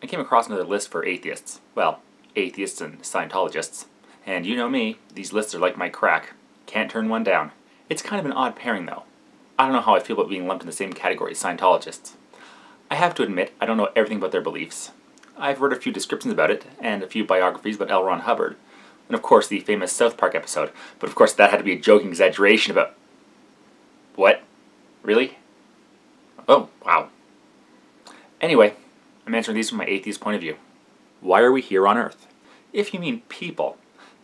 came across another list for atheists. Well, atheists and Scientologists. And you know me, these lists are like my crack. Can't turn one down. It's kind of an odd pairing though. I don't know how I feel about being lumped in the same category as Scientologists. I have to admit, I don't know everything about their beliefs. I've read a few descriptions about it, and a few biographies about L. Ron Hubbard, and of course the famous South Park episode, but of course that had to be a joking exaggeration about... What? Really? Oh, wow. Anyway, I'm answering these from my atheist point of view. Why are we here on Earth? If you mean people,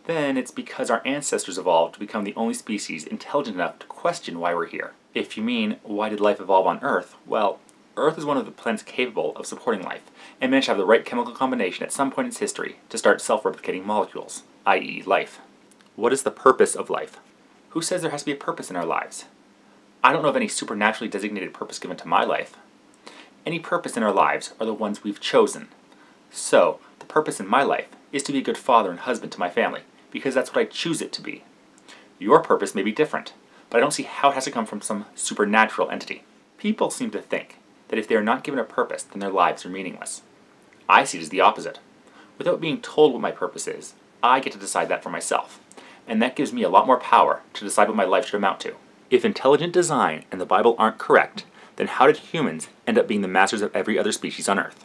then it's because our ancestors evolved to become the only species intelligent enough to question why we're here. If you mean, why did life evolve on Earth? Well, Earth is one of the planets capable of supporting life, and managed to have the right chemical combination at some point in its history to start self-replicating molecules, i.e. life. What is the purpose of life? Who says there has to be a purpose in our lives? I don't know of any supernaturally designated purpose given to my life. Any purpose in our lives are the ones we've chosen. So, the purpose in my life is to be a good father and husband to my family, because that's what I choose it to be. Your purpose may be different, but I don't see how it has to come from some supernatural entity. People seem to think that if they are not given a purpose, then their lives are meaningless. I see it as the opposite. Without being told what my purpose is, I get to decide that for myself, and that gives me a lot more power to decide what my life should amount to. If intelligent design and the Bible aren't correct, then how did humans end up being the masters of every other species on Earth?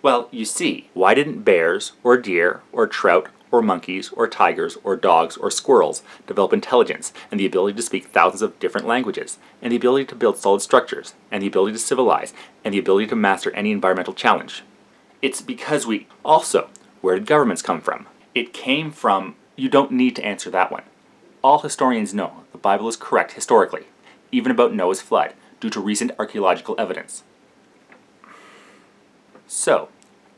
Well, you see, why didn't bears, or deer, or trout, or monkeys, or tigers, or dogs, or squirrels develop intelligence and the ability to speak thousands of different languages, and the ability to build solid structures, and the ability to civilize, and the ability to master any environmental challenge? It's because we... Also, where did governments come from? It came from... You don't need to answer that one. All historians know the Bible is correct historically, even about Noah's flood, due to recent archaeological evidence. So,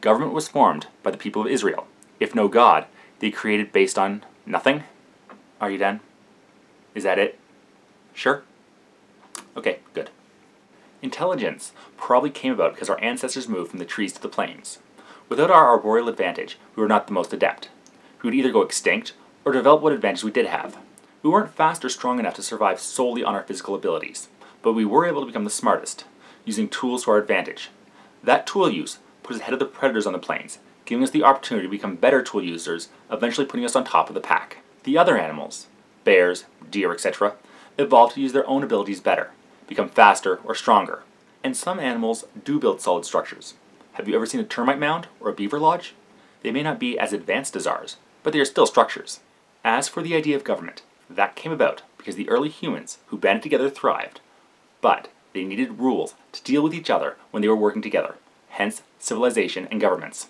government was formed by the people of Israel. If no God, they created based on nothing? Are you done? Is that it? Sure? Okay, good. Intelligence probably came about because our ancestors moved from the trees to the plains. Without our arboreal advantage, we were not the most adept. We would either go extinct or develop what advantage we did have. We weren't fast or strong enough to survive solely on our physical abilities, but we were able to become the smartest, using tools to our advantage. That tool use put us ahead of the predators on the plains, giving us the opportunity to become better tool users, eventually putting us on top of the pack. The other animals, bears, deer, etc., evolved to use their own abilities better, become faster or stronger. And some animals do build solid structures. Have you ever seen a termite mound or a beaver lodge? They may not be as advanced as ours, but they are still structures. As for the idea of government, that came about because the early humans who banded together thrived, but they needed rules to deal with each other when they were working together, hence civilization and governments.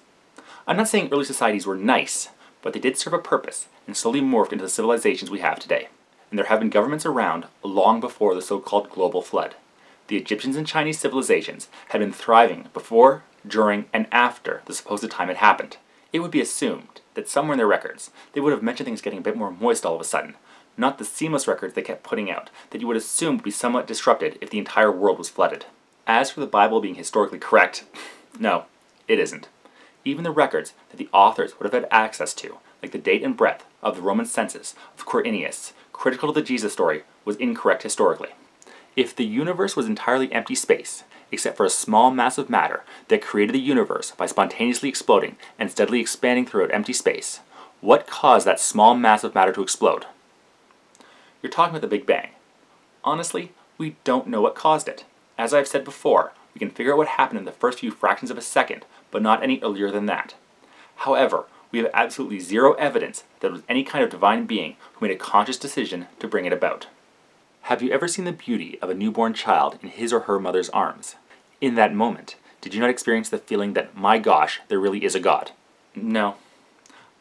I'm not saying early societies were nice, but they did serve a purpose and slowly morphed into the civilizations we have today. And there have been governments around long before the so-called global flood. The Egyptians and Chinese civilizations had been thriving before, during, and after the supposed time it happened. It would be assumed that somewhere in their records they would have mentioned things getting a bit more moist all of a sudden, not the seamless records they kept putting out that you would assume would be somewhat disrupted if the entire world was flooded. As for the Bible being historically correct, no, it isn't. Even the records that the authors would have had access to, like the date and breadth of the Roman census of Quirinius, critical to the Jesus story, was incorrect historically. If the universe was entirely empty space, except for a small mass of matter that created the universe by spontaneously exploding and steadily expanding throughout empty space, what caused that small mass of matter to explode? You're talking about the Big Bang. Honestly, we don't know what caused it. As I've said before, we can figure out what happened in the first few fractions of a second, but not any earlier than that. However, we have absolutely zero evidence that it was any kind of divine being who made a conscious decision to bring it about. Have you ever seen the beauty of a newborn child in his or her mother's arms? In that moment, did you not experience the feeling that, my gosh, there really is a God? No.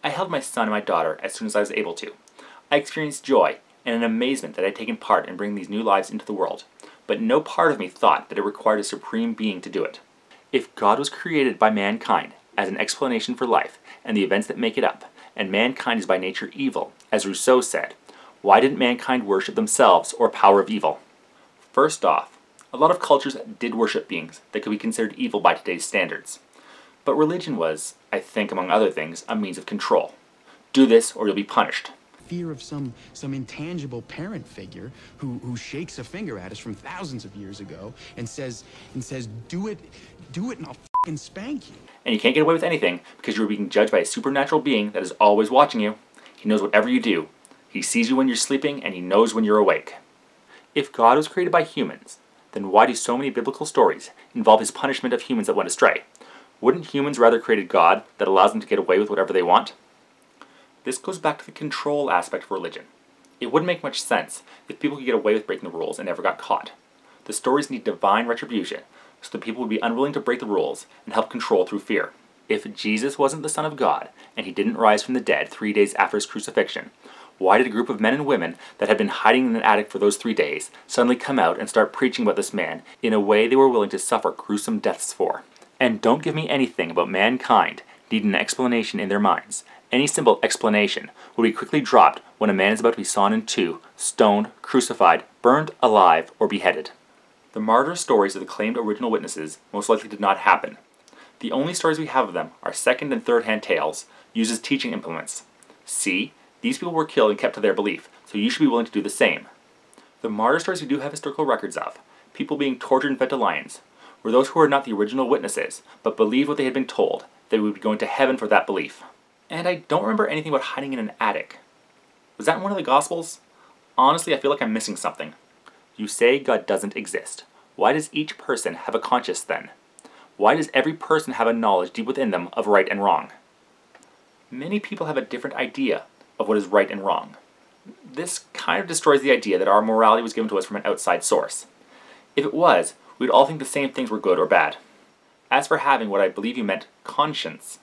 I held my son and my daughter as soon as I was able to. I experienced joy and an amazement that I'd taken part in bringing these new lives into the world, but no part of me thought that it required a supreme being to do it. If God was created by mankind as an explanation for life and the events that make it up, and mankind is by nature evil, as Rousseau said, why didn't mankind worship themselves or power of evil? First off, a lot of cultures did worship beings that could be considered evil by today's standards. But religion was, I think among other things, a means of control. Do this or you'll be punished. Fear of some intangible parent figure who shakes a finger at us from thousands of years ago and says, do it and I'll and spank you. And you can't get away with anything because you're being judged by a supernatural being that is always watching you. He knows whatever you do. He sees you when you're sleeping and he knows when you're awake. If God was created by humans, then why do so many biblical stories involve his punishment of humans that went astray? Wouldn't humans rather create a God that allows them to get away with whatever they want? This goes back to the control aspect of religion. It wouldn't make much sense if people could get away with breaking the rules and never got caught. The stories need divine retribution, so that people would be unwilling to break the rules and help control through fear. If Jesus wasn't the Son of God, and he didn't rise from the dead 3 days after his crucifixion, why did a group of men and women that had been hiding in an attic for those 3 days suddenly come out and start preaching about this man in a way they were willing to suffer gruesome deaths for? And don't give me anything about mankind needing an explanation in their minds. Any simple explanation will be quickly dropped when a man is about to be sawn in two, stoned, crucified, burned alive, or beheaded. The martyr stories of the claimed original witnesses most likely did not happen. The only stories we have of them are second and third hand tales, used as teaching implements. See, these people were killed and kept to their belief, so you should be willing to do the same. The martyr stories we do have historical records of, people being tortured and fed to lions, were those who were not the original witnesses, but believed what they had been told, they would be going to heaven for that belief. And I don't remember anything about hiding in an attic. Was that in one of the Gospels? Honestly, I feel like I'm missing something. You say God doesn't exist. Why does each person have a conscience then? Why does every person have a knowledge deep within them of right and wrong? Many people have a different idea of what is right and wrong. This kind of destroys the idea that our morality was given to us from an outside source. If it was, we'd all think the same things were good or bad. As for having what I believe you meant, conscience,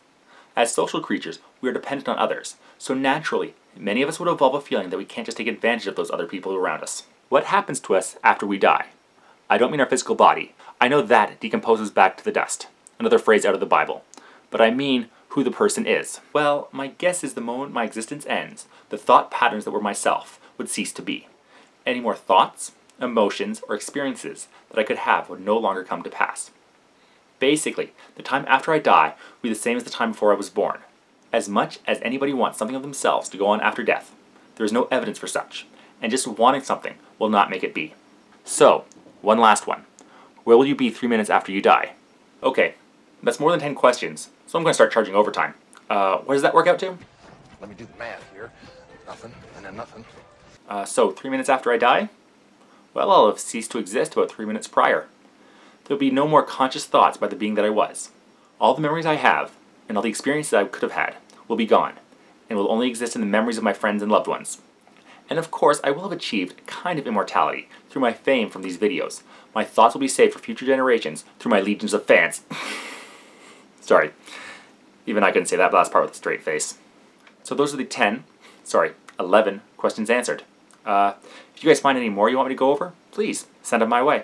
as social creatures, we are dependent on others, so naturally, many of us would evolve a feeling that we can't just take advantage of those other people around us. What happens to us after we die? I don't mean our physical body. I know that decomposes back to the dust, another phrase out of the Bible. But I mean who the person is. Well, my guess is the moment my existence ends, the thought patterns that were myself would cease to be. Any more thoughts, emotions, or experiences that I could have would no longer come to pass. Basically, the time after I die will be the same as the time before I was born. As much as anybody wants something of themselves to go on after death, there is no evidence for such, and just wanting something will not make it be. So, one last one. Where will you be 3 minutes after you die? Okay, that's more than 10 questions, so I'm going to start charging overtime. What does that work out to? Let me do the math here. Nothing, and then nothing. So 3 minutes after I die? Well, I'll have ceased to exist about 3 minutes prior. There'll be no more conscious thoughts by the being that I was. All the memories I have, and all the experiences I could have had, will be gone, and will only exist in the memories of my friends and loved ones. And of course, I will have achieved a kind of immortality through my fame from these videos. My thoughts will be saved for future generations through my legions of fans. Sorry, even I couldn't say that last part with a straight face. So those are the 11 questions answered. If you guys find any more you want me to go over, please send them my way.